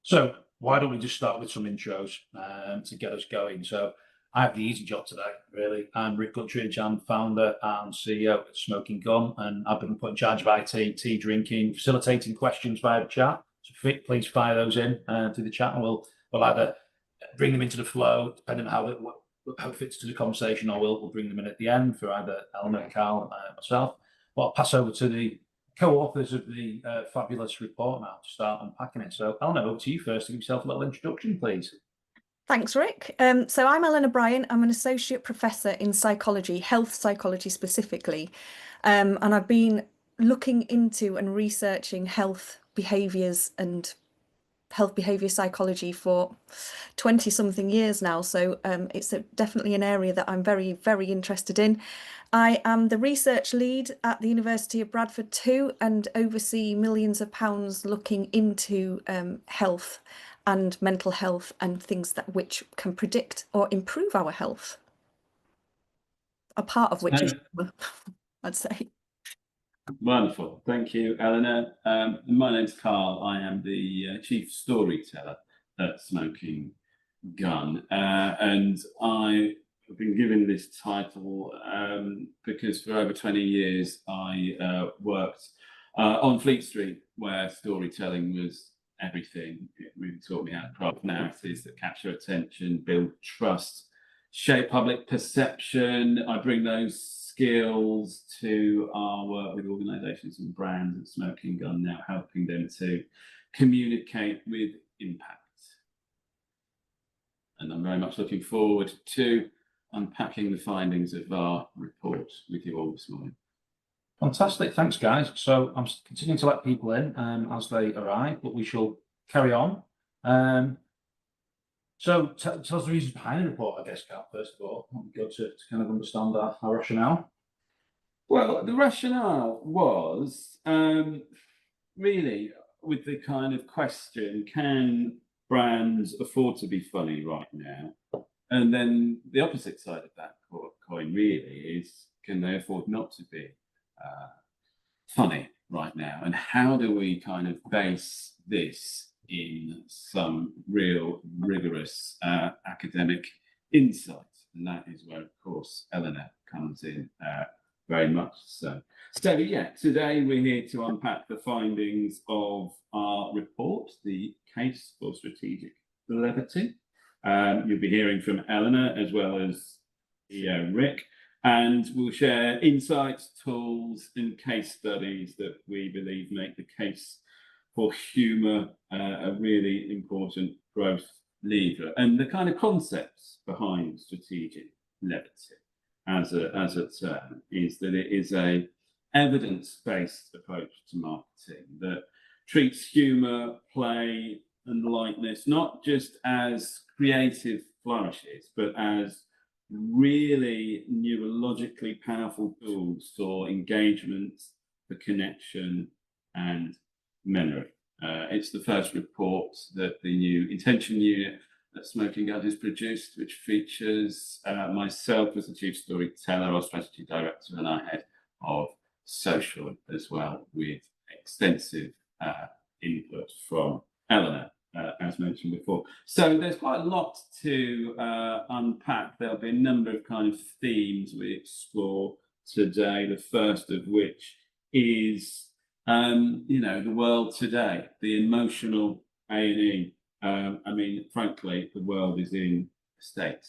So why don't we just start with some intros to get us going? So I have the easy job today, really. I'm Rick Guttridge. I'm founder and CEO at Smoking Gun, and I've been put in charge of IT, tea drinking, facilitating questions via the chat. So please fire those in to the chat, and we'll either bring them into the flow, depending on how it fits to the conversation, or we'll bring them in at the end for either Eleanor, Carl, myself. But I'll pass over to the co-authors of the fabulous report now to start unpacking it. So Eleanor, over to you first to give yourself a little introduction, please. Thanks, Rick. So I'm Eleanor Bryan. I'm an associate professor in psychology, health psychology specifically. And I've been looking into and researching health behaviours and health behaviour psychology for 20 something years now. So it's definitely an area that I'm very, very interested in. I am the research lead at the University of Bradford too, and oversee millions of pounds looking into health and mental health and things which can predict or improve our health. A part of which is, I'd say. Wonderful. Thank you, Eleanor. My name's Carl. I am the chief storyteller at Smoking Gun. And I have been given this title because for over 20 years I worked on Fleet Street, where storytelling was everything. It really taught me how to craft narratives that capture attention, build trust, shape public perception. I bring those skills to our work with organisations and brands at Smoking Gun, now helping them to communicate with impact. And I'm very much looking forward to unpacking the findings of our report with you all this morning. Fantastic, thanks guys. So I'm continuing to let people in as they arrive, but we shall carry on. So tell us the reasons behind the report, I guess, Cal, first of all. It would be good to kind of understand our rationale. Well, the rationale was really with the kind of question, can brands afford to be funny right now? And then the opposite side of that coin really is, can they afford not to be funny right now? And how do we kind of base this in some real rigorous academic insight? And that is where, of course, Eleanor comes in very much so. So yeah, today we're here to unpack the findings of our report, the case for strategic levity. You'll be hearing from Eleanor as well as Rick, and we'll share insights, tools, and case studies that we believe make the case for humour a really important growth lever, and the kind of concepts behind strategic levity as a term is that it is a evidence-based approach to marketing that treats humour, play, and lightness not just as creative flourishes, but as really neurologically powerful tools for engagement, for connection, and memory. It's the first report that the new intention unit that Smoking Gun has produced, which features myself as the chief storyteller, our strategy director, and our head of social as well, with extensive input from Eleanor, as mentioned before. So there's quite a lot to unpack. There'll be a number of kind of themes we explore today, the first of which is the world today, the emotional A&E. I mean, frankly, the world is in a state,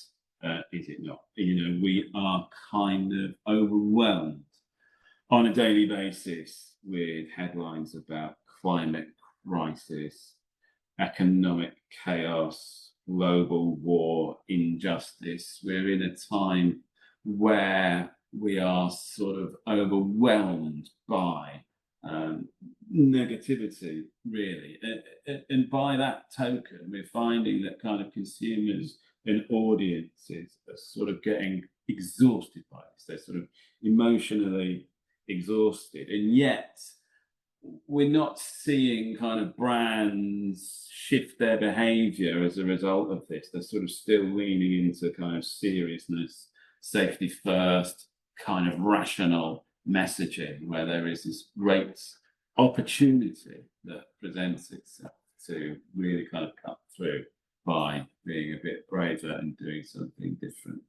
is it not? We are kind of overwhelmed on a daily basis with headlines about climate crisis, economic chaos, global war, injustice. We're in a time where we are sort of overwhelmed by negativity, really. And by that token, we're finding that kind of consumers and audiences are sort of getting exhausted by this. They're sort of emotionally exhausted. And yet, we're not seeing kind of brands shift their behavior as a result of this. They're sort of still leaning into kind of seriousness, safety first, kind of rational messaging, where there is this great opportunity that presents itself. to really kind of cut through by being a bit braver and doing something different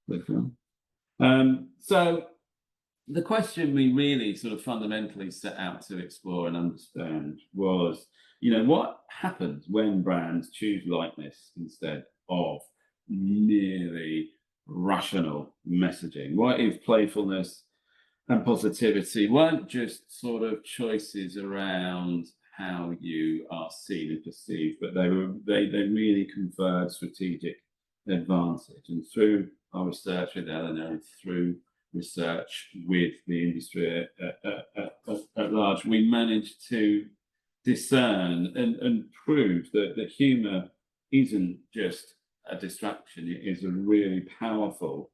with them. So the question we really sort of fundamentally set out to explore and understand was, what happens when brands choose lightness instead of merely rational messaging? What if playfulness and positivity weren't just sort of choices around how you are seen and perceived, but they really conferred strategic advantage? And through our research with Eleanor and through research with the industry at large, we managed to discern and prove that humour isn't just a distraction. It is a really powerful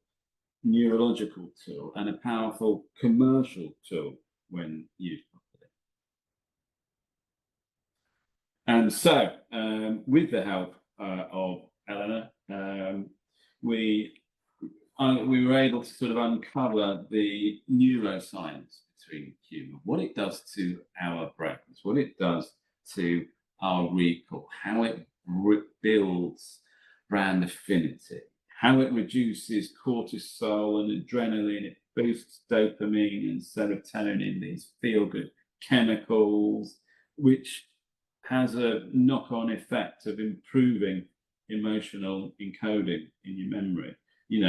neurological tool and a powerful commercial tool when used properly. And so, with the help of Eleanor, we were able to sort of uncover the neuroscience between humour, what it does to our brains, what it does to our recall, how it builds brand affinity, how it reduces cortisol and adrenaline, it boosts dopamine and serotonin, these feel-good chemicals, which has a knock-on effect of improving emotional encoding in your memory.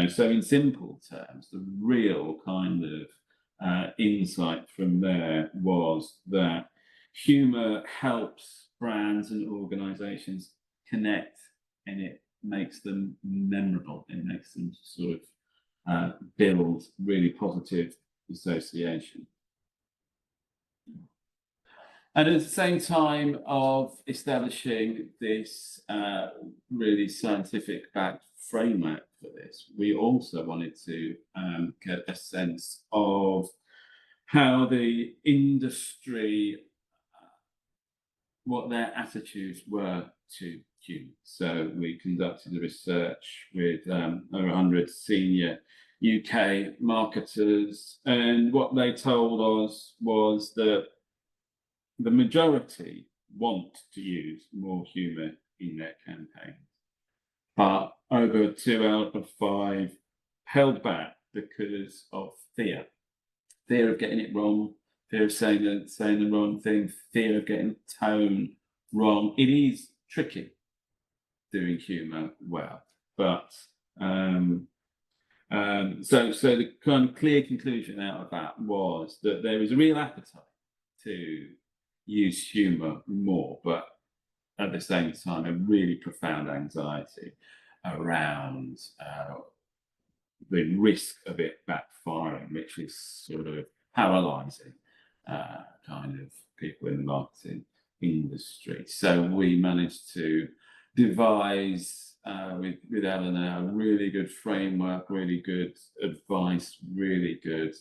So in simple terms, the real kind of insight from there was that humour helps brands and organisations connect, and it makes them memorable. It makes them sort of build really positive association. And at the same time of establishing this really scientific backed framework for this, we also wanted to get a sense of how the industry, what their attitudes were to humor. So we conducted a research with over 100 senior UK marketers, and what they told us was that the majority want to use more humour in their campaigns, but over 2 out of 5 held back because of fear of getting it wrong, fear of saying the wrong thing, fear of getting tone wrong. It is tricky doing humour well, but so the kind of clear conclusion out of that was that there is a real appetite to use humour more, but at the same time a really profound anxiety around the risk of it backfiring, which is sort of paralysing kind of people in the marketing industry. So we managed to devise with Eleanor a really good framework, really good advice, really good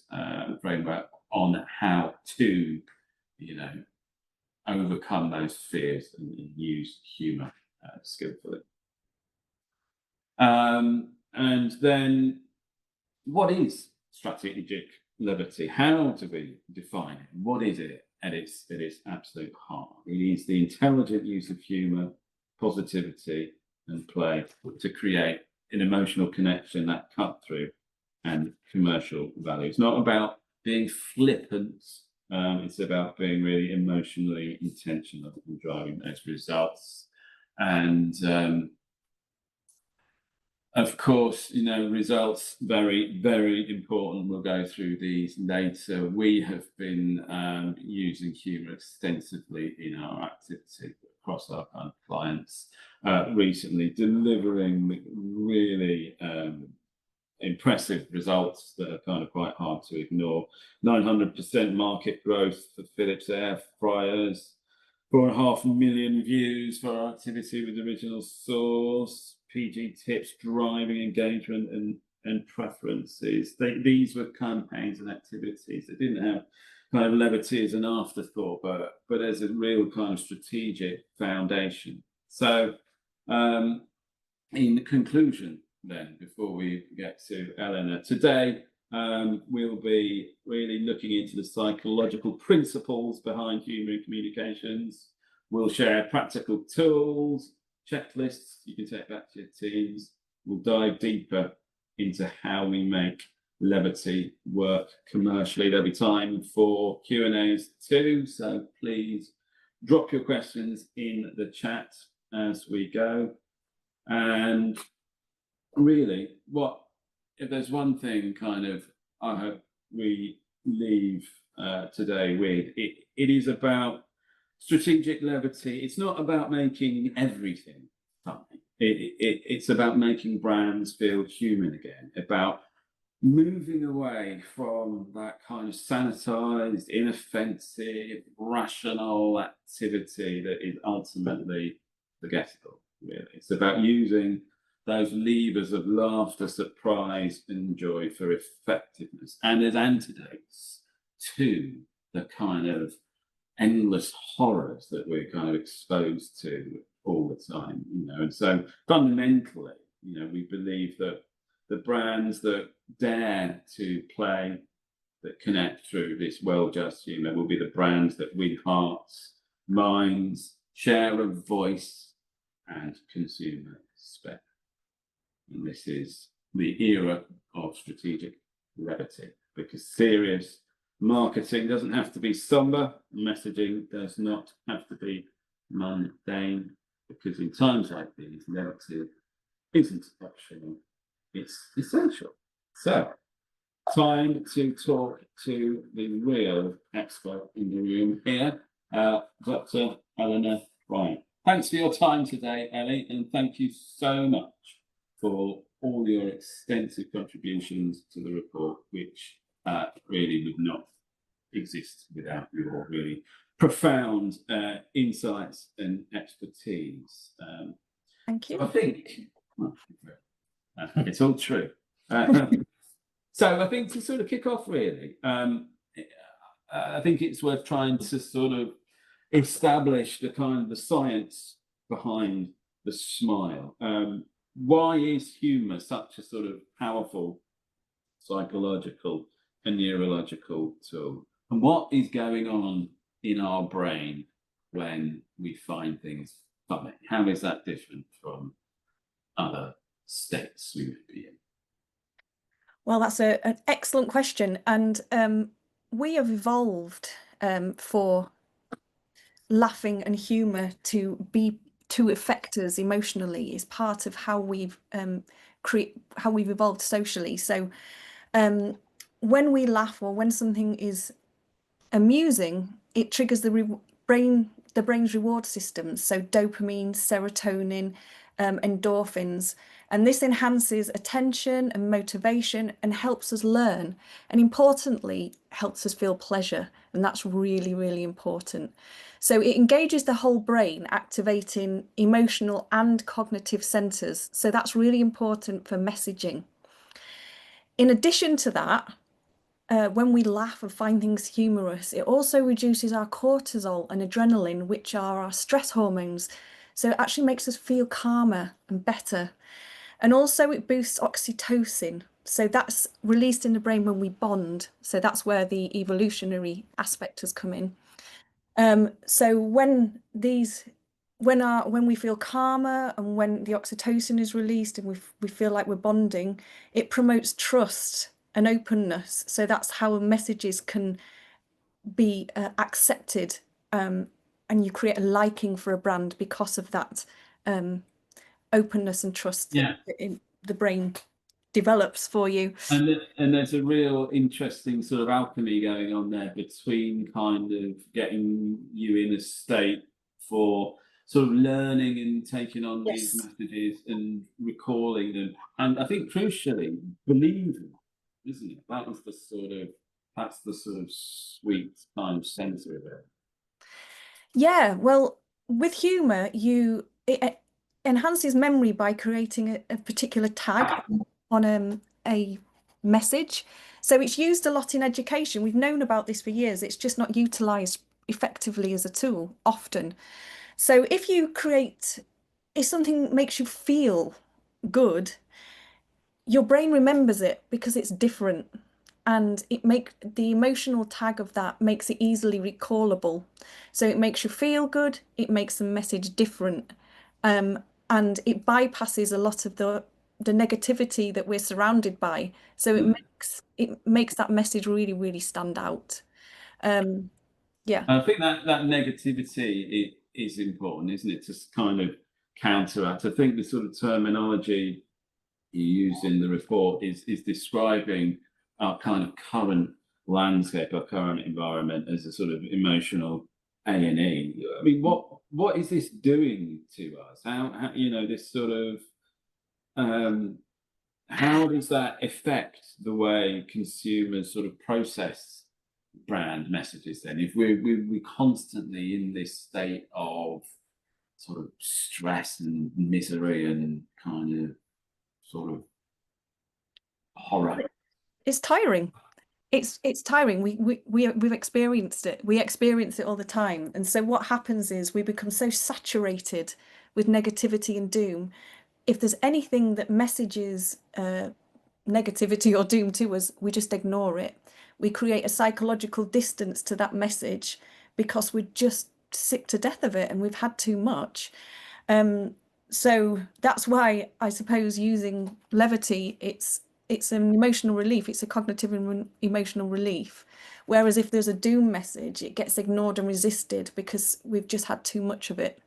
framework on how to, overcome those fears and use humour skillfully. And then, what is strategic levity? How do we define it? What is it at its absolute heart? It is the intelligent use of humour, positivity, and play to create an emotional connection, that cut through, and commercial value. It's not about being flippant. It's about being really emotionally intentional and driving those results. And of course, results very, very important. We'll go through these later. We have been using humour extensively in our activity across our kind of clients recently, delivering really impressive results that are kind of quite hard to ignore. 900% market growth for Philips air fryers, 4.5 million views for our activity with Original Source, PG tips driving engagement and preferences. These were campaigns and activities that didn't have kind of levity as an afterthought, but as a real kind of strategic foundation. So in conclusion then, before we get to Eleanor, today we'll be really looking into the psychological principles behind humour in communications. We'll share practical tools, checklists you can take back to your teams. We'll dive deeper into how we make Levity work commercially. There'll be time for Q&As too, so please drop your questions in the chat as we go. And really, if there's one thing kind of I hope we leave today with, it is about strategic levity. It's not about making everything funny. It's about making brands feel human again, about moving away from that kind of sanitized, inoffensive, rational activity that is ultimately forgettable, really. It's about using those levers of laughter, surprise, and joy for effectiveness, and as antidotes to the kind of endless horrors that we're kind of exposed to all the time, And so fundamentally, we believe that the brands that dare to play, that connect through this well-just humour, will be the brands that win hearts, minds, share of voice, and consumer respect. And this is the era of strategic levity, because serious marketing doesn't have to be somber, messaging does not have to be mundane, because in times like these, levity isn't optional, it's essential. So, time to talk to the real expert in the room here, Dr. Eleanor Bryant. Thanks for your time today, Ellie, and thank you so much for all your extensive contributions to the report, which really would not exist without your really profound insights and expertise. Thank you. I think it's all true. So I think to sort of kick off, really, I think it's worth trying to sort of establish the kind of the science behind the smile. Why is humour such a sort of powerful psychological and neurological tool? And what is going on in our brain when we find things funny? How is that different from other states we would be in? Well, that's an excellent question. And we have evolved for laughing and humour to affect us emotionally. Is part of how we've evolved socially. So when we laugh or when something is amusing, it triggers the brain's reward systems, so dopamine, serotonin, endorphins, and this enhances attention and motivation and helps us learn, and importantly helps us feel pleasure, and that's really, really important. So it engages the whole brain, activating emotional and cognitive centers, so that's really important for messaging. In addition to that, when we laugh and find things humorous, it also reduces our cortisol and adrenaline, which are our stress hormones. So it actually makes us feel calmer and better. And also it boosts oxytocin. So that's released in the brain when we bond. So that's where the evolutionary aspect has come in. So when we feel calmer and when the oxytocin is released and we feel like we're bonding, it promotes trust and openness. So that's how messages can be accepted, and you create a liking for a brand because of that openness and trust that the brain develops for you. And there's a real interesting sort of alchemy going on there between kind of getting you in a state for sort of learning and taking on these messages and recalling them, and I think crucially believing, isn't it? That's the sort of sweet kind of center of it. Yeah, well, with humor, it enhances memory by creating a particular tag on a message. So it's used a lot in education. We've known about this for years. It's just not utilized effectively as a tool often. So if something makes you feel good, your brain remembers it because it's different. and the emotional tag of that makes it easily recallable. So it makes you feel good, it makes the message different, and it bypasses a lot of the negativity that we're surrounded by. So it makes that message really, really stand out. Yeah. I think that negativity is important, isn't it? To kind of counteract. I think the sort of terminology you use in the report is describing our kind of current landscape, our current environment as a sort of emotional A&E. I mean, what is this doing to us? How you know, this sort of how does that affect the way consumers sort of process brand messages then? If we're constantly in this state of sort of stress and misery and kind of sort of horror. It's tiring. It's tiring. We've experienced it. We experience it all the time. And so what happens is we become so saturated with negativity and doom. If there's anything that messages negativity or doom to us, we just ignore it. We create a psychological distance to that message because we're just sick to death of it and we've had too much. So that's why I suppose using Levity, it's an emotional relief. It's a cognitive and emotional relief. Whereas if there's a doom message, it gets ignored and resisted because we've just had too much of it.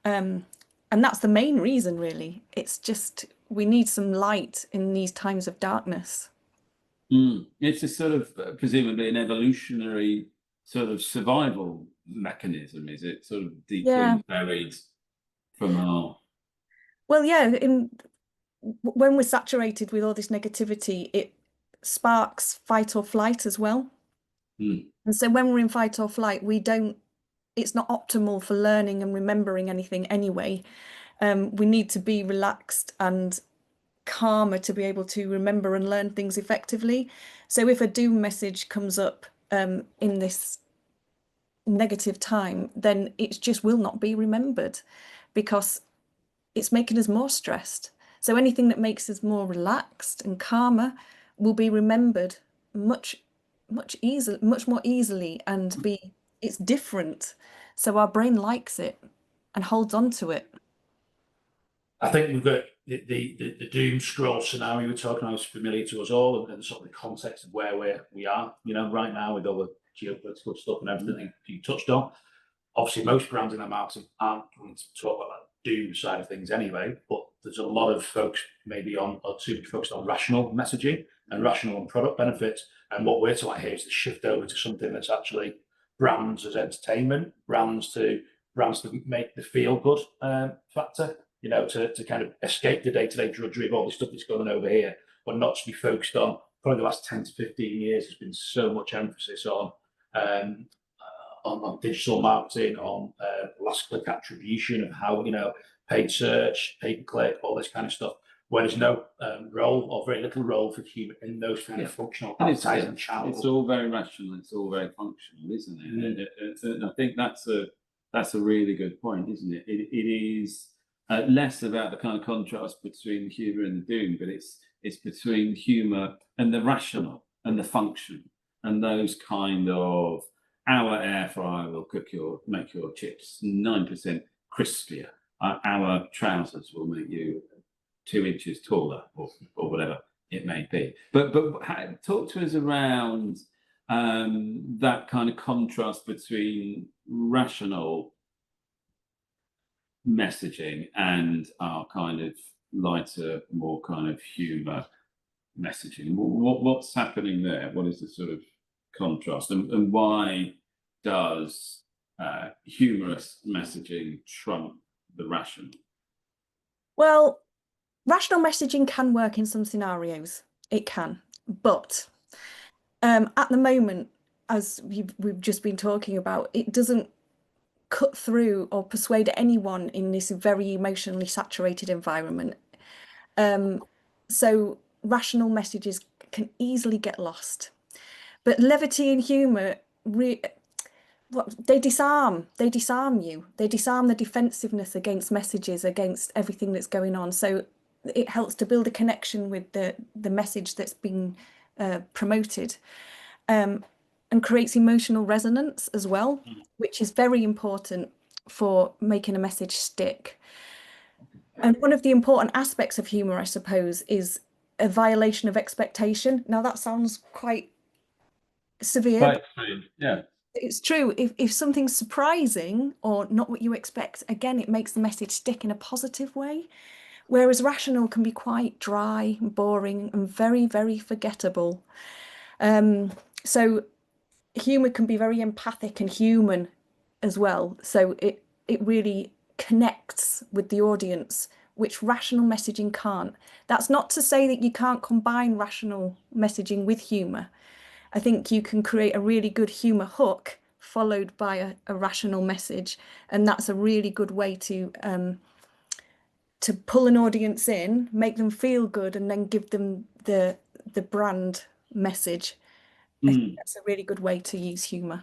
And that's the main reason, really. It's just we need some light in these times of darkness. It's a sort of presumably an evolutionary sort of survival mechanism, is it? Sort of deeply buried from our. Well, yeah, when we're saturated with all this negativity, it sparks fight or flight as well. And so when we're in fight or flight, it's not optimal for learning and remembering anything anyway. We need to be relaxed and calmer to be able to remember and learn things effectively. So if a doom message comes up in this negative time, then it just will not be remembered because it's making us more stressed. So anything that makes us more relaxed and calmer will be remembered much more easily, and it's different. So our brain likes it and holds on to it. I think we've got the doom scroll scenario we're talking about is familiar to us all, and sort of the context of where we are, right now with all the geopolitical stuff and everything you touched on. Obviously, most brands in the market aren't going to talk about that doom side of things anyway, but there's a lot of folks maybe or too much focused on rational messaging and rational and product benefits. And what we're talking here is the shift over to something that's actually brands as entertainment, brands to make the feel good factor, to kind of escape the day-to-day drudgery of all the stuff that's going on over here, but not to be focused on. Probably the last 10 to 15 years, there's been so much emphasis on digital marketing, on last click attribution of how, paid search, pay per click, all this kind of stuff, where there's no role or very little role for human in those kind of functional advertising channels. It's all very rational, it's all very functional, isn't it? I think that's a really good point, isn't it? It is less about the kind of contrast between the humour and the doom, but it's between humour and the rational and the function and those kind of. Our air fryer will make your chips 9% crispier. Our trousers will make you 2 inches taller, or whatever it may be. But talk to us around that kind of contrast between rational messaging and our kind of lighter, more kind of humour messaging. What's happening there? What is the sort of contrast, and why does humorous messaging trump the rational? Well, rational messaging can work in some scenarios. It can, but at the moment, as we've just been talking about, it doesn't cut through or persuade anyone in this very emotionally saturated environment. So rational messages can easily get lost. But levity and humour, they disarm you. They disarm the defensiveness against messages, against everything that's going on. So it helps to build a connection with the message that's been promoted, and creates emotional resonance as well, which is very important for making a message stick. And one of the important aspects of humor, I suppose, is a violation of expectation. Now that sounds quite severe, Quite but strange. Yeah. it's true. If something's surprising or not what you expect, again, it makes the message stick in a positive way. Whereas rational can be quite dry, boring, and very, very forgettable. So humor can be very empathic and human as well. So it really connects with the audience, which rational messaging can't. That's not to say that you can't combine rational messaging with humor. I think you can create a really good humor hook followed by a rational message, and that's a really good way to pull an audience in, make them feel good, and then give them the brand message. I think that's a really good way to use humor.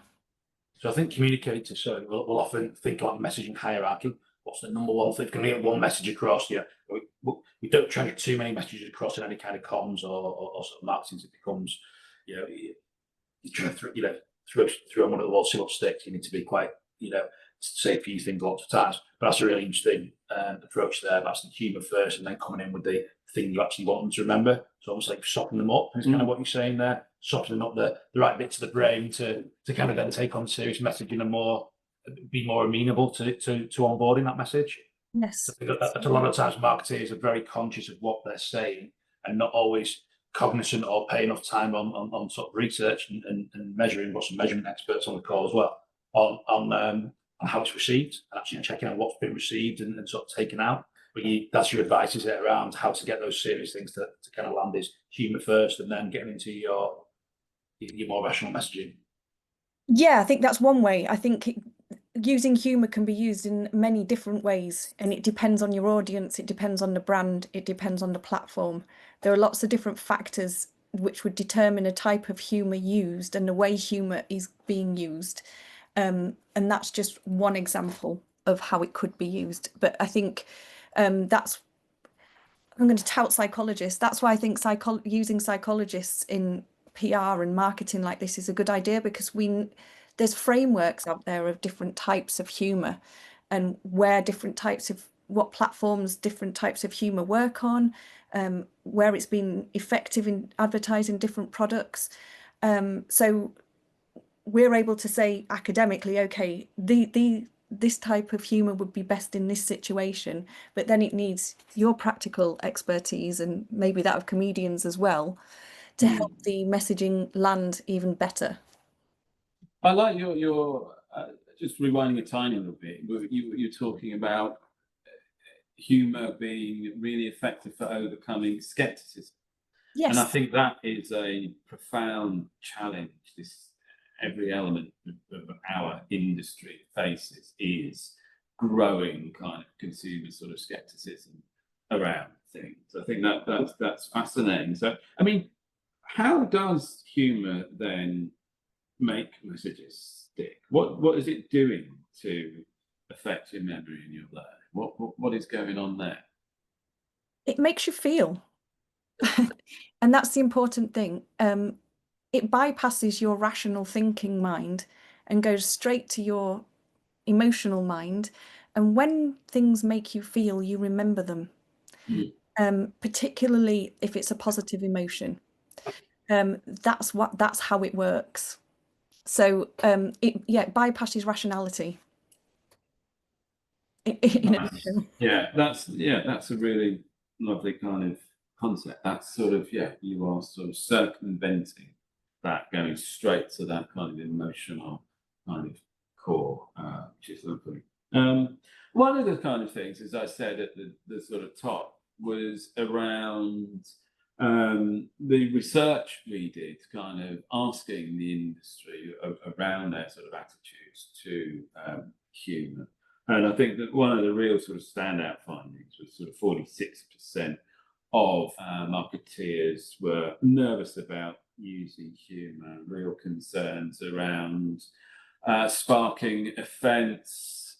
So I think communicators will often think about messaging hierarchy. What's the number one thing? Can we get one message across? Yeah, we don't try to get too many messages across in any kind of comms or sort of marketing. It becomes, you're trying to throw one at the wall, see what sticks. You need to be quite, say a few things lots of times. But that's a really interesting approach there. That's the humour first, and then coming in with the thing you actually want them to remember. So almost like soften them up. Is kind of what you're saying there. Softening up the right bits of the brain to kind of then take on serious messaging and be more amenable to onboarding that message. Yes. A lot of times marketeers are very conscious of what they're saying and not always cognizant or pay enough time on sort of research and measuring. Got some measurement experts on the call as well on how it's received and actually checking out what's been received and sort of taken out. But that's your advice, is it, around how to get those serious things to kind of land is humour first and then getting into your more rational messaging. Yeah, I think that's one way. I think using humor can be used in many different ways, and it depends on your audience, it depends on the brand, it depends on the platform. There are lots of different factors which would determine a type of humor used and the way humor is being used. And that's just one example of how it could be used. But I think I'm going to tout psychologists. That's why I think using psychologists in PR and marketing like this is a good idea, because there's frameworks out there of different types of humor and what platforms different types of humor work on, where it's been effective in advertising different products. So we're able to say academically, okay, this type of humor would be best in this situation, but then it needs your practical expertise and maybe that of comedians as well to help the messaging land even better. I like your just rewinding a tiny little bit. You're talking about humor being really effective for overcoming skepticism. Yes. And I think that is a profound challenge every element of our industry faces, is growing kind of consumer sort of skepticism around things. I think that's fascinating. So, I mean, how does humor then make messages stick? What is it doing to affect your memory and your learning? What is going on there? It makes you feel. And that's the important thing. It bypasses your rational thinking mind and goes straight to your emotional mind. And when things make you feel, you remember them, particularly if it's a positive emotion. That's how it works. So it bypasses rationality. That's a really lovely kind of concept. That's sort of, you are sort of circumventing that, going straight to that kind of emotional kind of core, which is lovely. One of the kind of things, as I said at the sort of top, was around the research we did, kind of asking the industry around their sort of attitudes to humour. And I think that one of the real sort of standout findings was sort of 46% of marketeers were nervous about using humour, real concerns around sparking offence,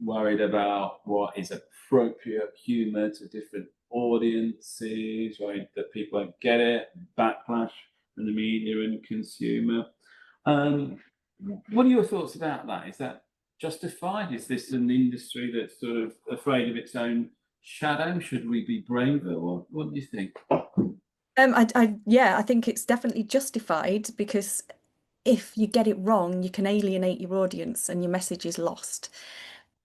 worried about what is appropriate humour to different audiences, worried that people won't get it, backlash. and the media and consumer. What are your thoughts about that? Is that justified? Is this an industry that's sort of afraid of its own shadow? Should we be braver? What do you think? I think it's definitely justified, because if you get it wrong, you can alienate your audience and your message is lost.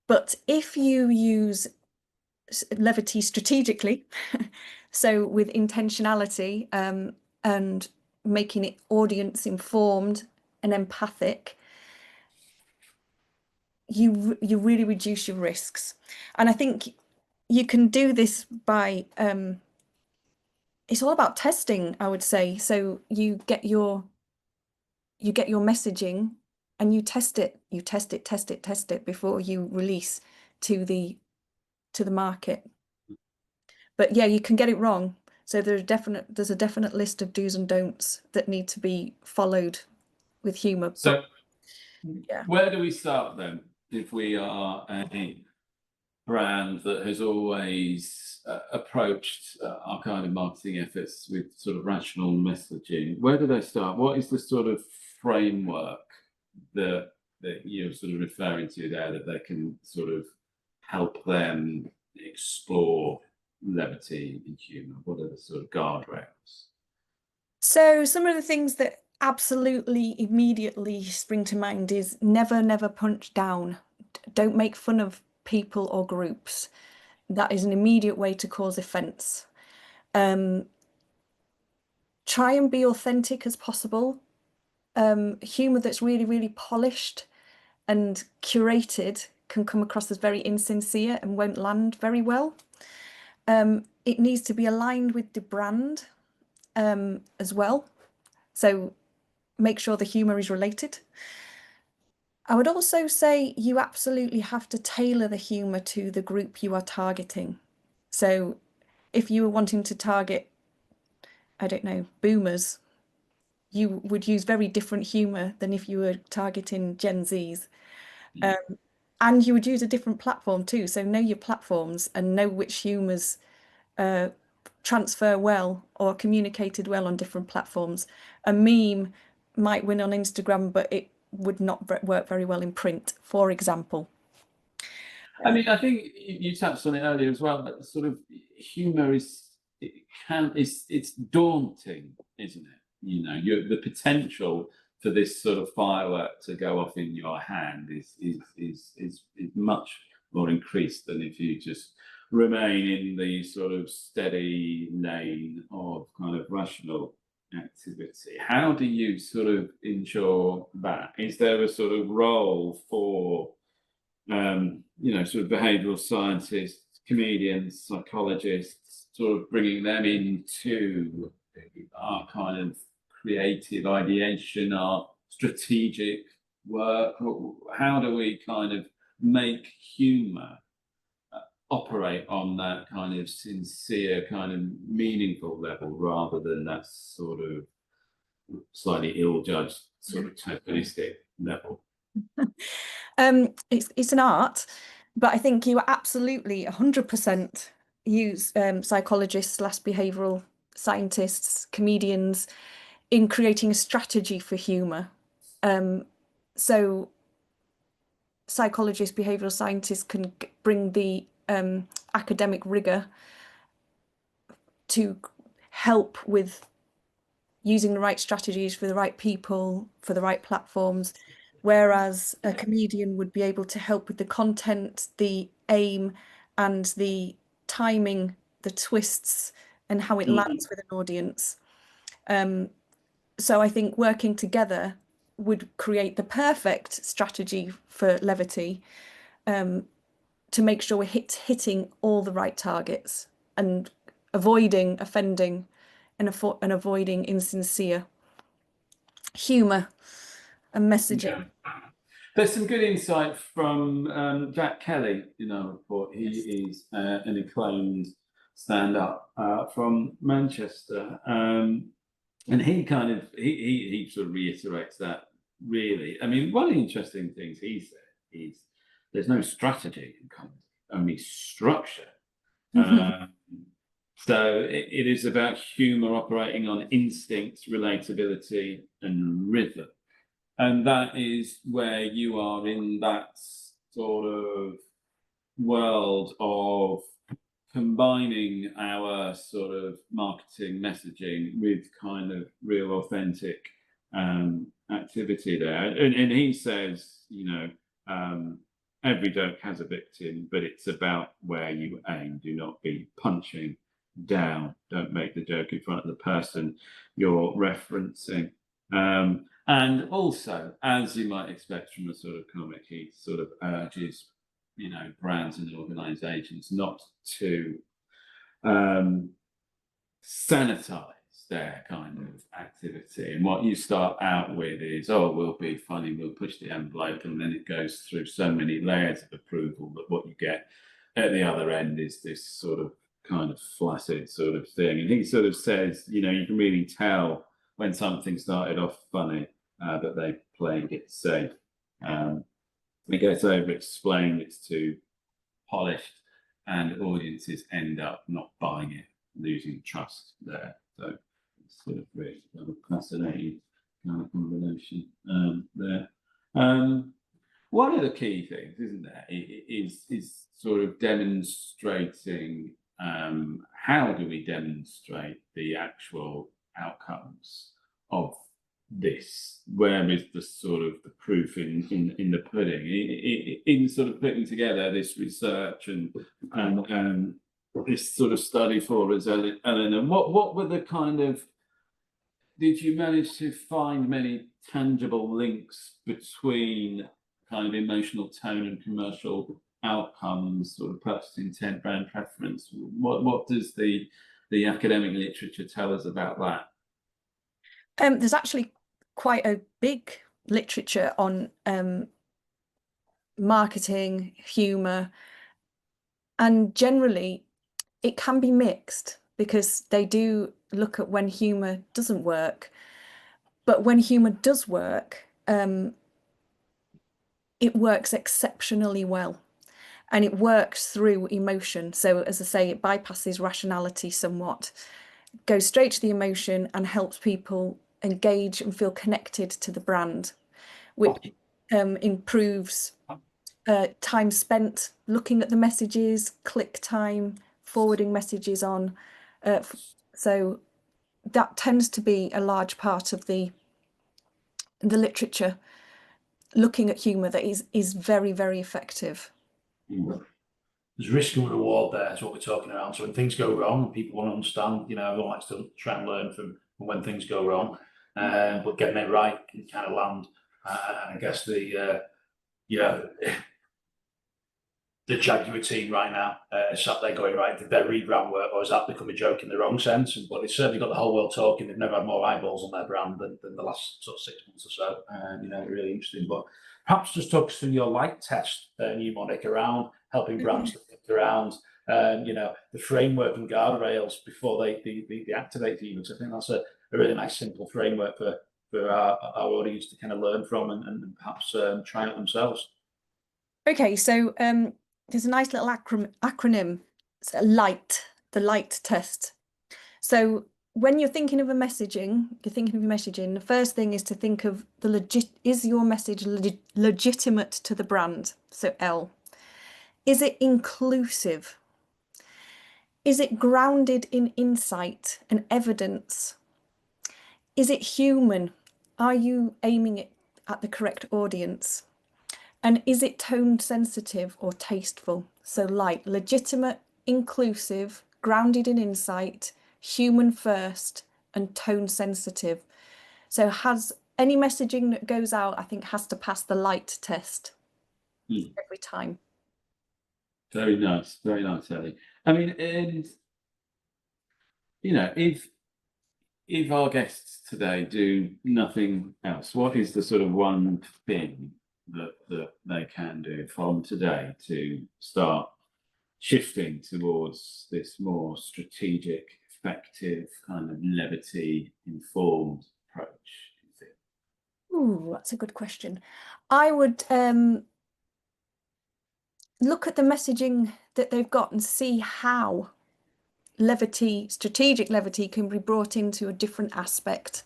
But if you use Levity strategically, so with intentionality, and making it audience informed and empathic, you really reduce your risks. And I think you can do this by it's all about testing, I would say. So you get your messaging and you test it before you release to the market. But yeah, you can get it wrong. So there's a definite list of do's and don'ts that need to be followed with humor. So yeah. Where do we start then, if we are a brand that has always approached our kind of marketing efforts with sort of rational messaging? Where do they start? What is the sort of framework that you're sort of referring to there, that they can sort of help them explore levity and humour? What are the sort of guardrails? So some of the things that absolutely immediately spring to mind is never punch down. Don't make fun of people or groups. That is an immediate way to cause offence. Try and be authentic as possible. Humour that's really polished and curated can come across as very insincere and won't land very well. It needs to be aligned with the brand as well. So make sure the humour is related. I would also say you absolutely have to tailor the humour to the group you are targeting. So if you were wanting to target, I don't know, boomers, you would use very different humour than if you were targeting Gen Zs. And you would use a different platform too. So know your platforms and know which humours transfer well or communicated well on different platforms. A meme might win on Instagram, but it would not work very well in print, for example. I mean, I think you touched on it earlier as well, but sort of humour it's daunting, isn't it? You know, the potential for this sort of firework to go off in your hand is much more increased than if you just remain in the sort of steady lane of kind of rational activity. How do you sort of ensure that? Is there a sort of role for sort of behavioural scientists, comedians, psychologists, sort of bringing them into our kind of creative ideation, our strategic work? How do we kind of make humour operate on that kind of sincere, kind of meaningful level, rather than that sort of slightly ill-judged, sort of tokenistic level? It's an art, but I think you absolutely 100% use psychologists, behavioural scientists, comedians in creating a strategy for humour. So psychologists, behavioural scientists can bring the academic rigour to help with using the right strategies for the right people, for the right platforms, whereas a comedian would be able to help with the content, the aim, and the timing, the twists, and how it lands with an audience. So I think working together would create the perfect strategy for Levity, to make sure we're hitting all the right targets and avoiding offending and avoiding insincere humour and messaging. Yeah. There's some good insight from Jack Kelly in our report. He is an acclaimed stand-up from Manchester, and he kind of he sort of reiterates that. Really, I mean, one of the interesting things he said is there's no strategy in comedy, only structure. So it is about humour operating on instinct, relatability, and rhythm. And that is where you are in that sort of world of combining our sort of marketing messaging with kind of real authentic activity there. And he says, you know, every joke has a victim, but it's about where you aim. Do not be punching down. Don't make the joke in front of the person you're referencing. And also, as you might expect from a sort of comic, he sort of urges, you know, brands and organizations not to sanitize their kind of activity. And what you start out with is, oh, we'll be funny, we'll push the envelope, and then it goes through so many layers of approval that what you get at the other end is this sort of kind of flaccid sort of thing. And he sort of says, you know, you can really tell when something started off funny, but they played it safe. It gets over-explained, it's too polished, and audiences end up not buying it, losing trust there. So it's sort of really kind of fascinating kind of combination there. One of the key things, isn't there, is sort of demonstrating how do we demonstrate the actual outcomes of this? Where is the sort of the proof in the pudding? In sort of putting together this research and this sort of study for us, Ellen, what were the kind of, did you manage to find many tangible links between kind of emotional tone and commercial outcomes, sort of purchase intent, brand preference? What does the academic literature tell us about that? There's actually quite a big literature on marketing, humour, and generally it can be mixed because they do look at when humour doesn't work. But when humour does work, it works exceptionally well. And it works through emotion. So as I say, it bypasses rationality somewhat, goes straight to the emotion and helps people engage and feel connected to the brand, which improves time spent looking at the messages, click time, forwarding messages on. So that tends to be a large part of the literature looking at humour that is very, very effective. There's risk and reward there, is what we're talking about. So when things go wrong, people want to understand, you know, everyone likes to try and learn from when things go wrong, but getting it right can kind of land. I guess the Jaguar team right now sat there going, right, did their rebrand work, or has that become a joke in the wrong sense? But it's certainly got the whole world talking. They've never had more eyeballs on their brand than the last sort of 6 months or so. You know, really interesting. But perhaps just talk us through your light test, mnemonic around helping brands to think around, you know, the framework and guardrails before they activate the events. I think that's a really nice, simple framework for our audience to kind of learn from and perhaps try out themselves. Okay, so there's a nice little acronym, it's LIGHT, the light test. So when you're thinking of messaging, the first thing is to think of is your message legitimate to the brand? So L. Is it inclusive? Is it grounded in insight and evidence? Is it human? Are you aiming it at the correct audience? And is it tone sensitive or tasteful? So light, legitimate, inclusive, grounded in insight, human first, and tone sensitive. So has any messaging that goes out, I think, has to pass the light test every time. Very nice, Ellie. I mean, and you know, if our guests today do nothing else, what is the sort of one thing that they can do from today to start shifting towards this more strategic, effective, kind of Levity informed approach, do you think? Ooh, that's a good question. I would look at the messaging that they've got and see how levity, strategic levity, can be brought into a different aspect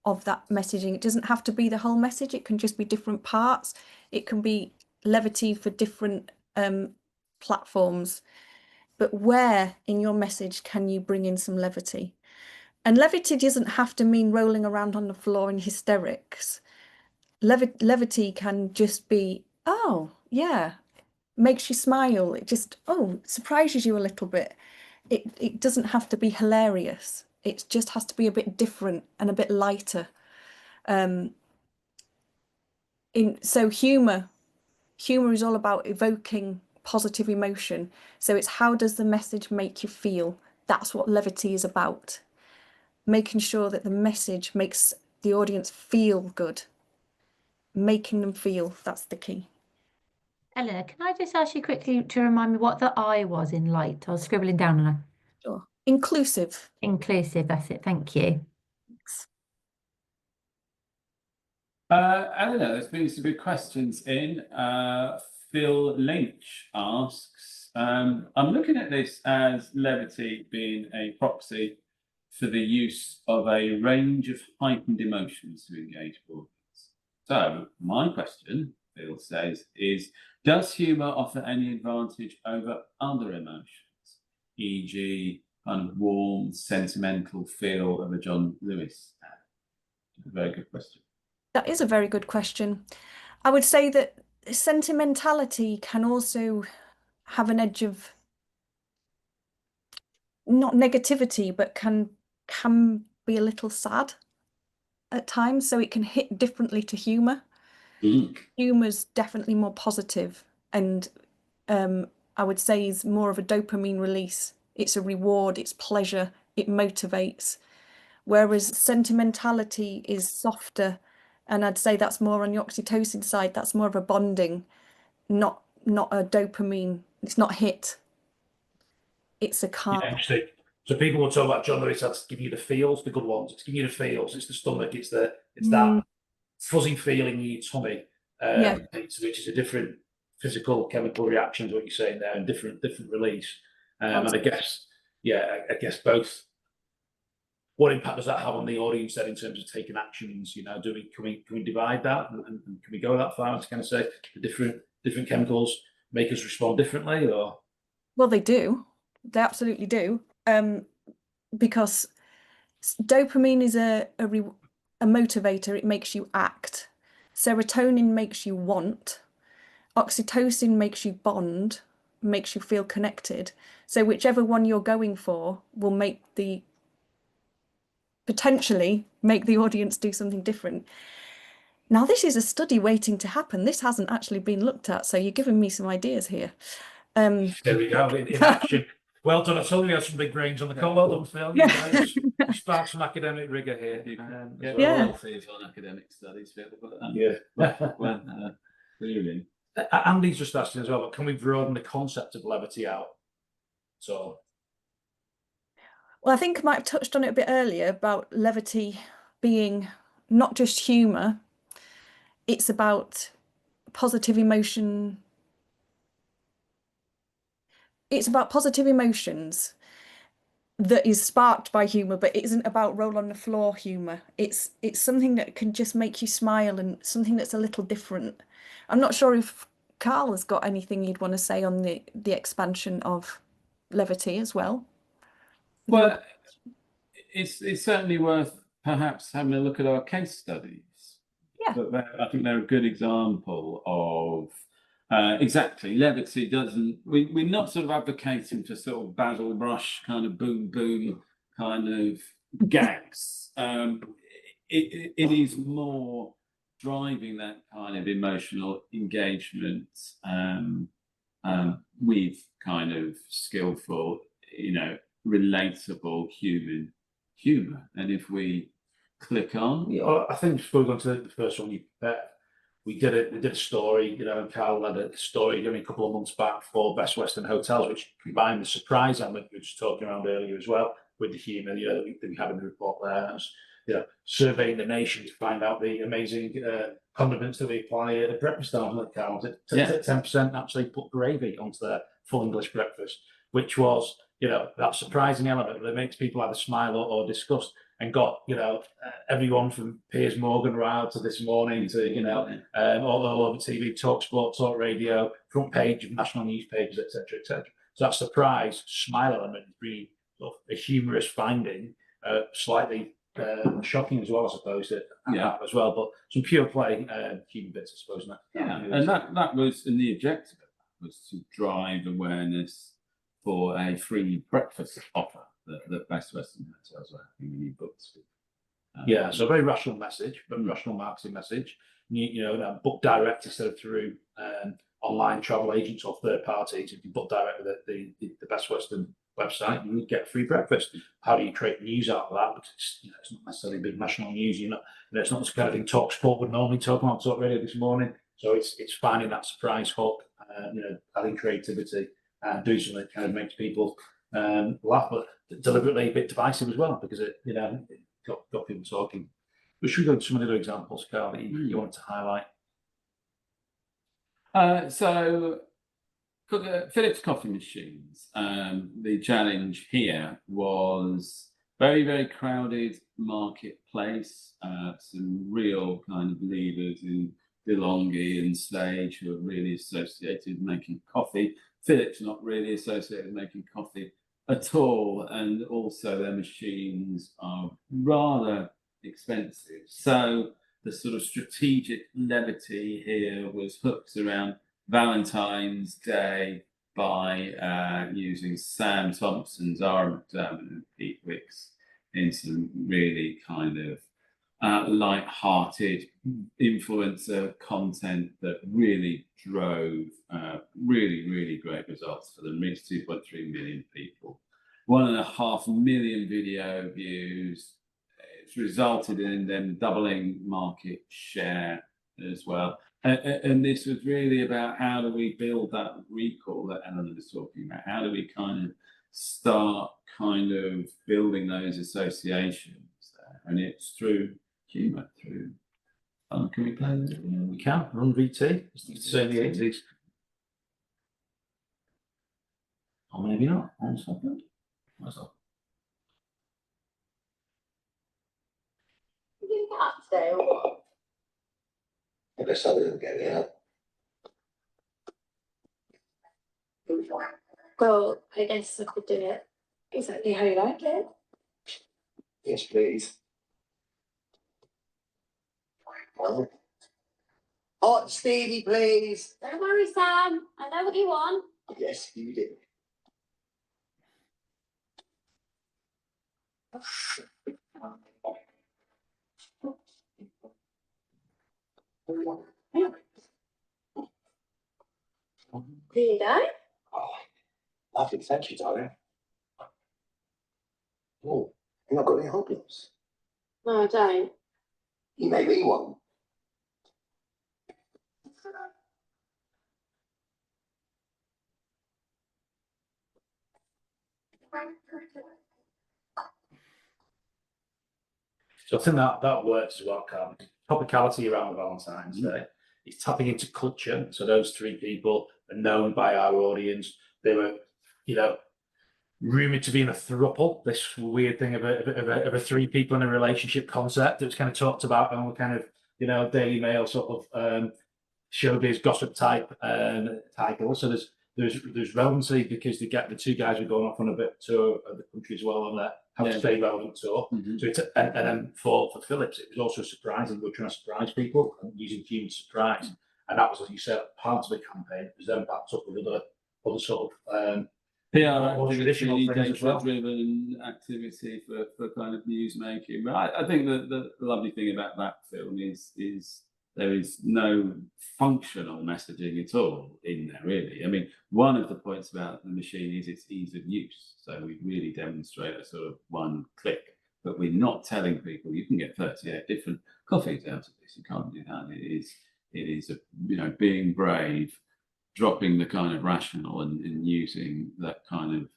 of that messaging. It doesn't have to be the whole message. It can just be different parts. It can be levity for different platforms. But where in your message can you bring in some levity? And levity doesn't have to mean rolling around on the floor in hysterics. Levity can just be, oh, yeah, makes you smile. It just, oh, surprises you a little bit. It doesn't have to be hilarious. It just has to be a bit different and a bit lighter. So humor is all about evoking positive emotion. So it's how does the message make you feel? That's what levity is about. Making sure that the message makes the audience feel good. Making them feel, that's the key. Eleanor, can I just ask you quickly to remind me what the I was in light? I was scribbling down on a Sure. Inclusive. inclusive, that's it, thank you. Eleanor, there's been some good questions in. Phil Lynch asks, I'm looking at this as levity being a proxy for the use of a range of heightened emotions to engage audience. So my question, Phil says, is does humour offer any advantage over other emotions, e.g. kind of warm, sentimental feel of a John Lewis ad? A very good question. That is a very good question. I would say that sentimentality can also have an edge of not negativity, but can be a little sad at times. So it can hit differently to humour. Humour's definitely more positive, and I would say is more of a dopamine release. It's a reward, it's pleasure, it motivates. Whereas sentimentality is softer, and I'd say that's more on the oxytocin side. That's more of a bonding, not a dopamine. It's not hit. It's a calm. Yeah, interesting. So people will talk about John Lewis ads give you the feels, the good ones. It's giving you the feels. It's the stomach. It's that fuzzy feeling in your tummy. Yeah. Which is a different physical chemical reaction to what you're saying there, and different release. And I guess both. What impact does that have on the audience then in terms of taking actions? You know, can we divide that and can we go that far to kind of say the different chemicals make us respond differently, or? Well, they do. They absolutely do. Because dopamine is a motivator. It makes you act. Serotonin makes you want. Oxytocin makes you bond, makes you feel connected. So whichever one you're going for will potentially make the audience do something different. Now, this is a study waiting to happen. This hasn't actually been looked at, so you're giving me some ideas here. There we go, in action. Well done. I told you we had some big brains on the call. Well done, Phil. You sparked some academic rigour here. Royalties on academic studies, but clearly. Andy's just asking as well, but can we broaden the concept of levity out? So, well, I think I might have touched on it a bit earlier about levity being not just humour. It's about positive emotion. It's about positive emotions that is sparked by humour, but it isn't about roll on the floor humour. It's something that can just make you smile and something that's a little different. I'm not sure if Carl has got anything you'd want to say on the expansion of levity as well. Well, it's certainly worth perhaps having a look at our case studies. Yeah. But I think they're a good example of exactly levity doesn't. We're not sort of advocating for sort of Basil Brush kind of boom kind of gags. It is more driving that kind of emotional engagement with kind of skillful, relatable human humour. And if we click on, I think we've gone to the first one. We did a story, and Carl had a story a couple of months back for Best Western Hotels, which combined the surprise element we were just talking around earlier as well with the humour that we had in the report there. Surveying the nation to find out the amazing condiments that we apply at breakfast, aren't Carl? 10% actually put gravy onto their full English breakfast, which was you know, that surprising element that makes people either smile or disgust, and got, you know, everyone from Piers Morgan right to this morning to, you know, all over TV, Talk Sport, Talk Radio, front page of national newspapers, etc., etc. So that surprise smile element is really sort of a humorous finding, slightly shocking as well, I suppose, as well. But some pure play human bits, I suppose. And that was, and the objective of that was to drive awareness for a free breakfast offer that Best Western hotels are having new books. Yeah, so a very rational message, but rational marketing message. You know, book direct instead of through online travel agents or third parties. If you book direct with the Best Western website, you would get free breakfast. How do you create news out of that? Because it's not necessarily big national news. It's not the kind of thing Talk Sport would normally talk about Talk Radio this morning. So it's finding that surprise hook, adding creativity, and doing something that kind of makes people laugh, but deliberately a bit divisive as well, because it got people talking. But should we go to some of the other examples, Carl, that you wanted to highlight? So Philips coffee machines. The challenge here was very, very crowded marketplace. Some real kind of leaders in DeLonghi and Slade who are really associated with making coffee. Philips not really associated with making coffee at all, and also their machines are rather expensive. So the sort of strategic levity here was hooks around Valentine's Day by using Sam Thompson's Zara McDermott and Pete Wicks in some really kind of light-hearted influencer content that really drove really, really great results for them. Reached 2.3 million people, 1.5 million video views. It's resulted in them doubling market share as well. And this was really about how do we build that recall that Eleanor was talking about? How do we kind of start kind of building those associations there? And it's through humour, through can we play that? Yeah, we can run VT. It's the 80s. Or maybe not. 1 second. What's that? You didn't get up today or what? I guess I didn't get it up. Well, I guess I could do it exactly how you like it. Yes, please. Hot Stevie, please. Don't worry, Sam. I know what you want. Yes, you did. Here you go. Oh, lovely. Thank you, darling. Oh, you not got any hobbies? No, I don't. You made me one. So I think that works as well, Carl. Topicality around Valentine's Day. It's tapping into culture. So those three people are known by our audience. They were, rumored to be in a throuple. This weird thing of a three people in a relationship concept that was kind of talked about on the kind of Daily Mail sort of showbiz gossip type title. So there's relevancy because the two guys were going off on a bit tour of the country as well on that how to stay relevant tour. So it's and then for Philips it was also surprising. We're trying to surprise people and using human surprise, and that was, as you said, part of the campaign. It was then backed up with other sort of PR traditional activity, things as well. data-driven activity for kind of news making. But I think the lovely thing about that film is there is no functional messaging at all in there, really. I mean, one of the points about the machine is its ease of use. So we really demonstrate a sort of one click, but we're not telling people you can get 38 different coffees out of this. You can't do that. It is being brave, dropping the kind of rational and using that kind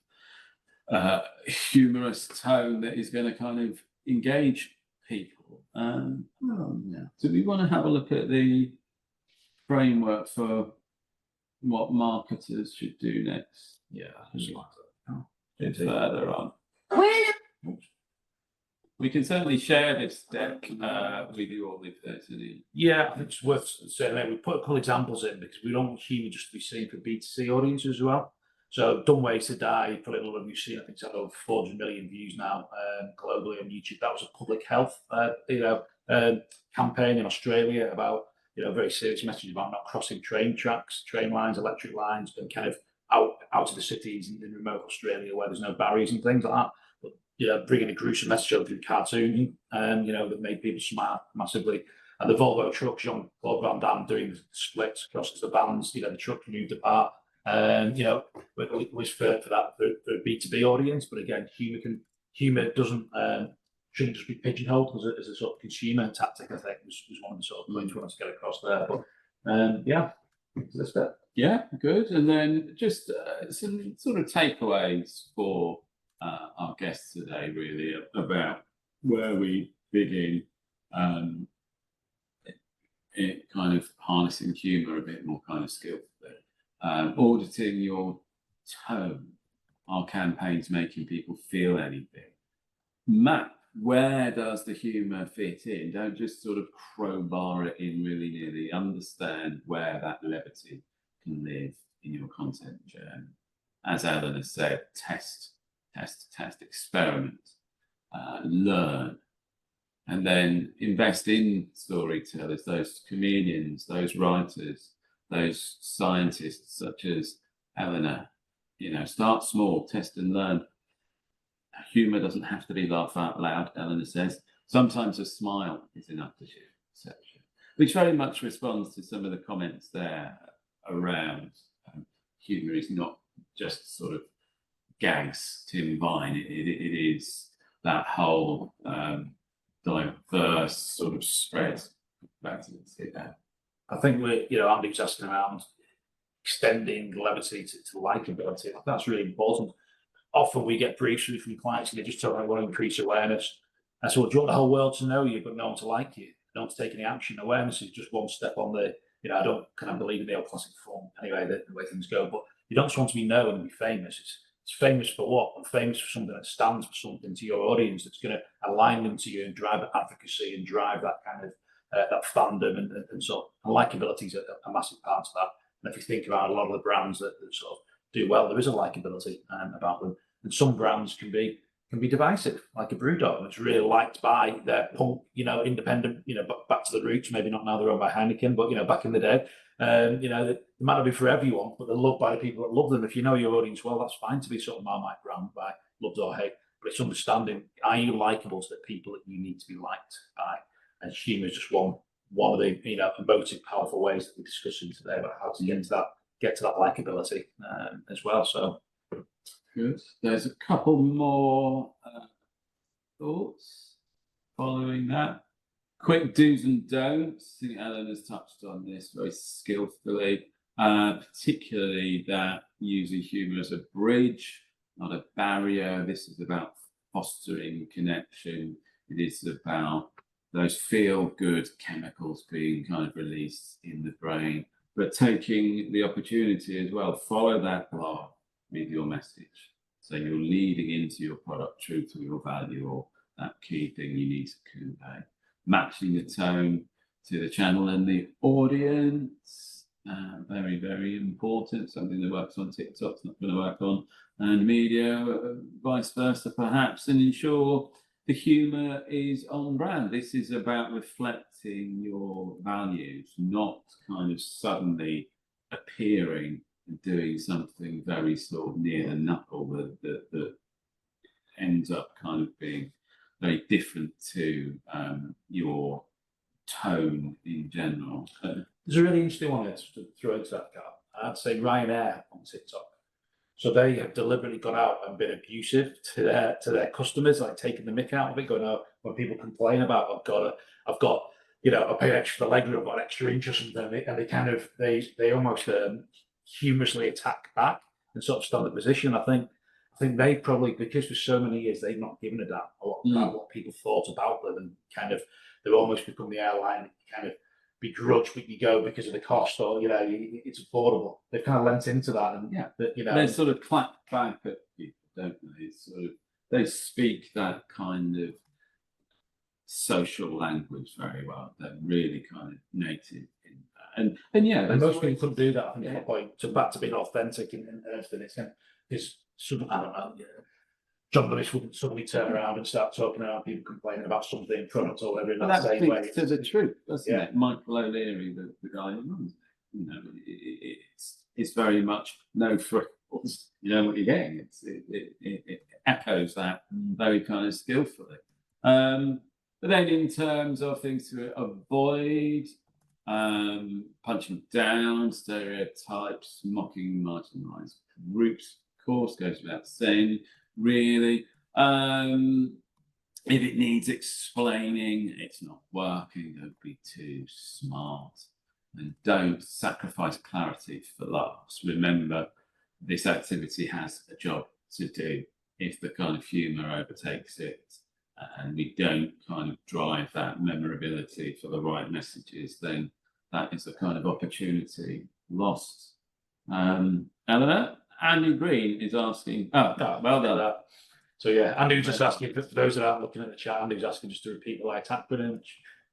of humorous tone that is going to kind of engage people. Do we want to have a look at the framework for what marketers should do next? Yeah, I just like that. bit further on. Where? We can certainly share this deck with you all if there's any. Yeah, I think it's worth saying that we put a couple examples in because we don't want humour just to be seen for B2C audiences as well. So Dumb Ways to Die, probably a lot of you seen, I think it's had over 400 million views now globally on YouTube. That was a public health campaign in Australia about, very serious message about not crossing train tracks, train lines, electric lines, and kind of out of the cities in remote Australia where there's no barriers and things like that. But bringing a gruesome message over through cartooning, that made people smile massively. And the Volvo truck, Jean-Claude Van Damme doing the splits across the bands, the truck moved apart. Was for a B2B audience, but again, humour shouldn't just be pigeonholed as a sort of consumer tactic. I think was one of the sort of points we wanted to get across there. But this bit. Yeah, good. And then just some sort of takeaways for our guests today, really, about where we begin in kind of harnessing humour a bit more kind of skillfully. Auditing your tone. Are campaigns making people feel anything? Map, where does the humour fit in? Don't just sort of crowbar it in really nearly. Understand where that levity can live in your content journey. As Ellen has said, test, experiment, learn, and then invest in storytellers, those comedians, those writers, those scientists such as Eleanor. Start small, test and learn. Humour doesn't have to be laugh out loud, Eleanor says. Sometimes a smile is enough to shift perception, which very much responds to some of the comments there around humour is not just sort of gags, Tim Vine. It is that whole diverse sort of spread. I think Andy was asking around extending levity to likability. That's really important. Often we get briefs from clients and they just tell me, I want to increase awareness. I said, well, do you want the whole world to know you, but no one to like you? No one to take any action. Awareness is just one step on the, I don't kind of believe in the old classic form anyway, the way things go, but you don't just want to be known and be famous. It's famous for what? I'm famous for something that stands for something to your audience that's going to align them to you and drive advocacy and drive that kind of that fandom and so on. Likability is a massive part of that. And if you think about a lot of the brands that sort of do well, there is a likability about them. And some brands can be divisive, like a Brewdog that's really liked by their punk, independent, back to the roots. Maybe not now they're owned by Heineken, but back in the day, they might not be for everyone, but they're loved by the people that love them. If you know your audience well, that's fine to be sort of Marmite brand by loved or hate. But it's understanding: are you likable to the people that you need to be liked by? And humour is just one of the emotive, powerful ways that we're discussing today about how to get to that likability as well. So. Good. There's a couple more thoughts following that. Quick do's and don'ts. I think Ellen has touched on this very skillfully, particularly that using humour as a bridge, not a barrier. This is about fostering connection. It is about those feel-good chemicals being kind of released in the brain, but taking the opportunity as well, follow that blog with your message. So you're leading into your product, true to your value or that key thing you need to convey. Matching the tone to the channel and the audience. Very, very important. Something that works on TikTok's not going to work on and media, vice versa perhaps, and ensure the humour is on brand. This is about reflecting your values, not kind of suddenly appearing doing something very sort of near the knuckle that ends up kind of being very different to your tone in general. There's a really interesting one here to throw into that, Carl. I'd say Ryanair on TikTok. So they have deliberately gone out and been abusive to their customers, like taking the mick out of it, going, oh, when people complain about, I've got I pay extra for the leg room, I've got an extra inch or something, and they kind of they almost humorously attack back and sort of stand the position. I think they probably, because for so many years they've not given a damn about what people thought about them, and kind of they've almost become the airline kind of begrudge but you go because of the cost, or it's affordable. They've kind of lent into that, and they sort of clap back at people. don't they? It's sort of, they speak that kind of social language very well. They're really kind of native in that. And yeah, And there's most always- people couldn't do that. I think Yeah. at a point to back to being authentic and everything. It's some, I don't know. Yeah. John Lewis wouldn't suddenly turn around and start talking around people complaining about something product or whatever in But that that same way. speaks to the truth, doesn't Yeah. it? Michael O'Leary, the guy who runs it, you know, it's very much no frills. You know what you're getting. It echoes that very kind of skillfully. But then in terms of things to avoid, punching down stereotypes, mocking marginalised groups, of course, goes without saying, really. If it needs explaining, it's not working, don't be too smart. And don't sacrifice clarity for laughs. Remember, this activity has a job to do. If the kind of humour overtakes it and we don't kind of drive that memorability for the right messages, then that is a kind of opportunity lost. Eleanor, Andy Green is asking, well done. So yeah, Andy's just asking, for those that aren't looking at the chat, Andy's asking just to repeat the light acronym: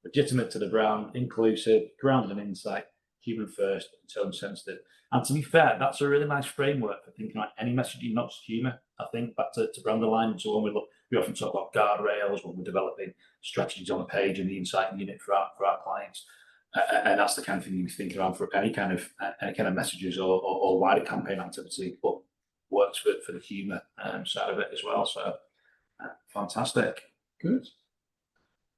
legitimate to the brand, inclusive, grounded in insight, human first, and tone sensitive. And to be fair, that's a really nice framework for thinking about any messaging, not just humour. I think back to brand alignment. So when we often talk about guardrails when we're developing strategies on a page in the insight unit for our clients. And that's the kind of thing you think around for any kind of messages or wider campaign activity, but works for the humour side of it as well. So fantastic. Good.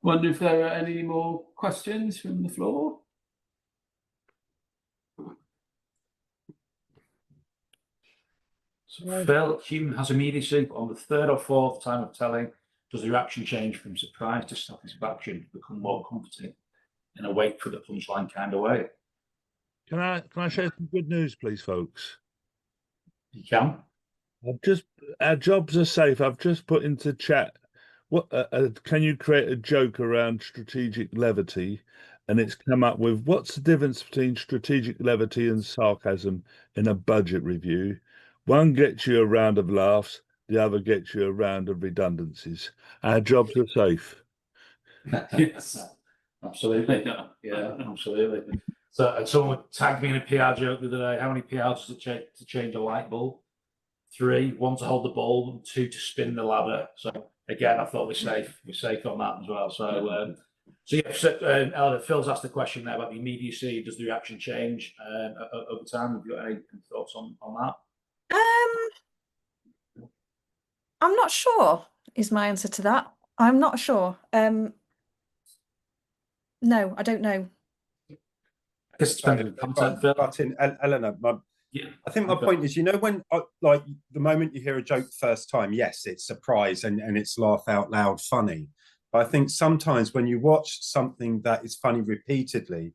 Wonder if there are any more questions from the floor? So Phil, human has immediacy, but on the third or fourth time of telling, does the reaction change from surprise to satisfaction, become more comforting in a wait for the punchline kind of way? Can I share some good news, please, folks? You can. Our jobs are safe. I've just put into chat. What can you create a joke around strategic levity? And it's come up with, what's the difference between strategic levity and sarcasm in a budget review? One gets you a round of laughs, the other gets you a round of redundancies. Our jobs are safe. Yes, absolutely. Yeah, absolutely. So someone tagged me in a PR joke the other day. How many PRs does it take to change a light bulb? 3, 1 to hold the bulb, and 2 to spin the ladder. So again, I thought we're safe on that as well. So Eleanor, Phil's asked the question there about the immediacy. Does the reaction change over time? Have you got any thoughts on that? I'm not sure is my answer to that. I'm not sure. No, I don't know. I guess it depends on the content, Phil. But in Eleanor, Yeah. I think my point is, you know, when like the moment you hear a joke first time, yes, it's surprise and it's laugh out loud funny. But I think sometimes when you watch something that is funny repeatedly,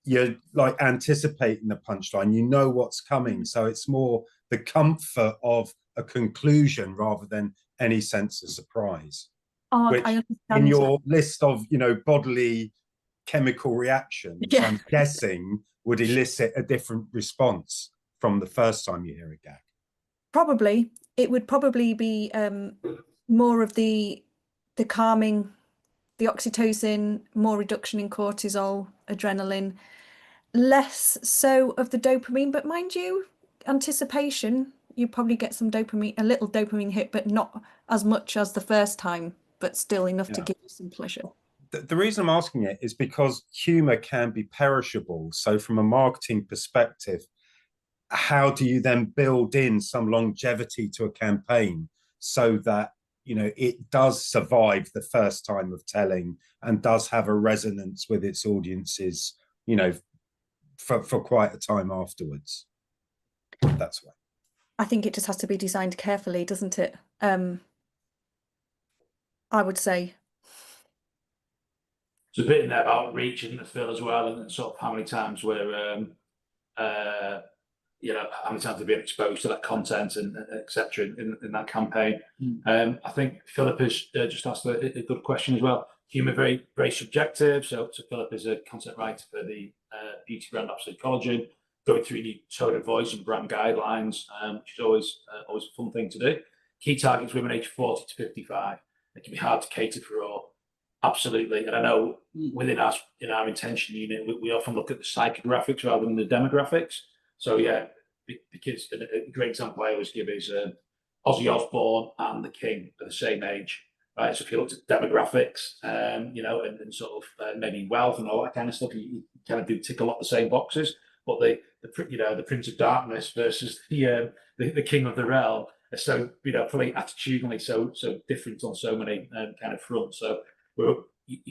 you're like anticipating the punchline, you know what's coming. So it's more the comfort of a conclusion rather than any sense of surprise. Oh, Which I understand in your list of, you know, bodily chemical reactions, Yeah. I'm guessing would elicit a different response from the first time you hear a gag. Probably. It would probably be more of the calming, the oxytocin, more reduction in cortisol, adrenaline, less so of the dopamine. But mind you, anticipation, you probably get some dopamine, a little dopamine hit, but not as much as the first time, but still enough to Yeah. give you some pleasure. The reason I'm asking it is because humor can be perishable. So from a marketing perspective, how do you then build in some longevity to a campaign so that, you know, it does survive the first time of telling and does have a resonance with its audiences, you know, for quite a time afterwards? That's why. I think it just has to be designed carefully, doesn't it? I would say. There's a bit in there about reach, isn't there, Phil, as well, and sort of how many times we're you know, how many times they've been exposed to that content and etc. in that campaign. I think Philip has just asked a good question as well. Humour very, very subjective. So Philip is a content writer for the beauty brand Absolute Collagen, going through new tone of voice and brand guidelines, which is always a fun thing to do. Key targets women aged 40 to 55. It can be hard to cater for all. Absolutely. And I know within us, in our intention unit, we often look at the psychographics rather than the demographics. So yeah, the kids, a great example I always give is Ozzy Osbourne and the King are the same age, right? So if you looked at demographics, you know, and sort of maybe wealth and all that kind of stuff, you kind of do tick a lot of the same boxes. But the you know, the Prince of Darkness versus the King of the Realm are so, you know, probably attitudinally so different on so many kind of fronts. So you're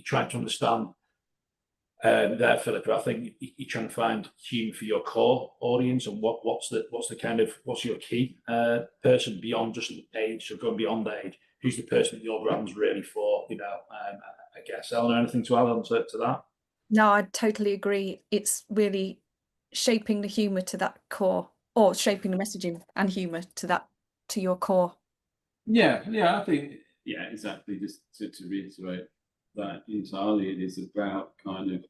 trying to understand there, Philip. I think you're trying to find humour for your core audience, and what's your key person beyond just age, so going beyond age. Who's the person that your brand's really for? You know, I guess. Eleanor, anything to add on to that? No, I totally agree. It's really shaping the humour to that core, or shaping the messaging and humour to your core. Yeah, I think, yeah, exactly. Just to reiterate that entirely, it is about kind of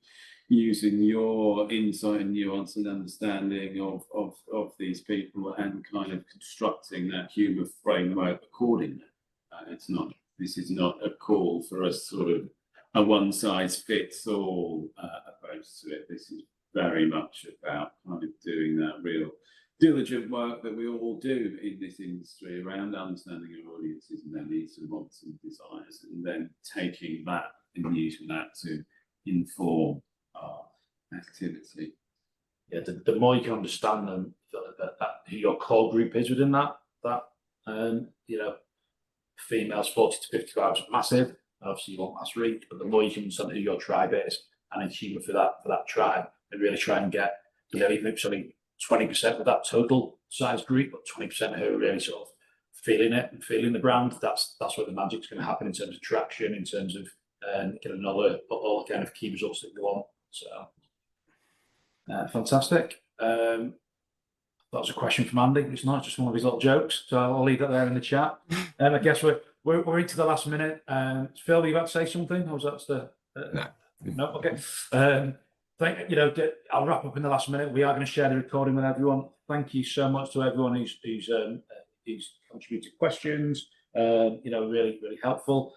using your insight and nuance and understanding of these people and kind of constructing that humour framework accordingly. This is not a call for a sort of a one size fits all approach to it. This is very much about kind of doing that real diligent work that we all do in this industry around understanding our audiences and their needs and wants and desires, and then taking that and using that to inform our activity. Yeah, the more you can understand them, who your core group is within that you know, females 40 to 55 is massive. Obviously, you want mass reach, but the more you can understand who your tribe is and achieve for that tribe, and really try and get, you know, even if it's only 20% of that total size group, but 20% who are really sort of feeling it and feeling the brand, that's where the magic's going to happen in terms of traction, in terms of getting all the kind of key results that you want. So fantastic. That was a question from Andy. It's not just one of his little jokes, so I'll leave that there in the chat. I guess we're into the last minute. Phil, are you about to say something? Or was that no? Okay. I'll wrap up in the last minute. We are going to share the recording with everyone. Thank you so much to everyone who's contributed questions. Really helpful.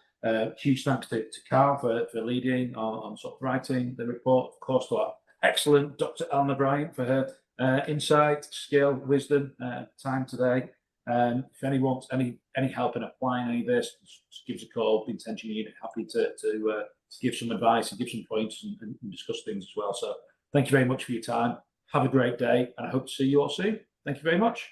Huge thanks to Carl for leading on sort of writing the report. Of course, to our excellent Dr. Eleanor Bryant for her insight, skill, wisdom, time today. If anyone wants any help in applying any of this, just give us a call. The intention unit, happy to give some advice and give some points and discuss things as well. So thank you very much for your time. Have a great day, and I hope to see you all soon. Thank you very much.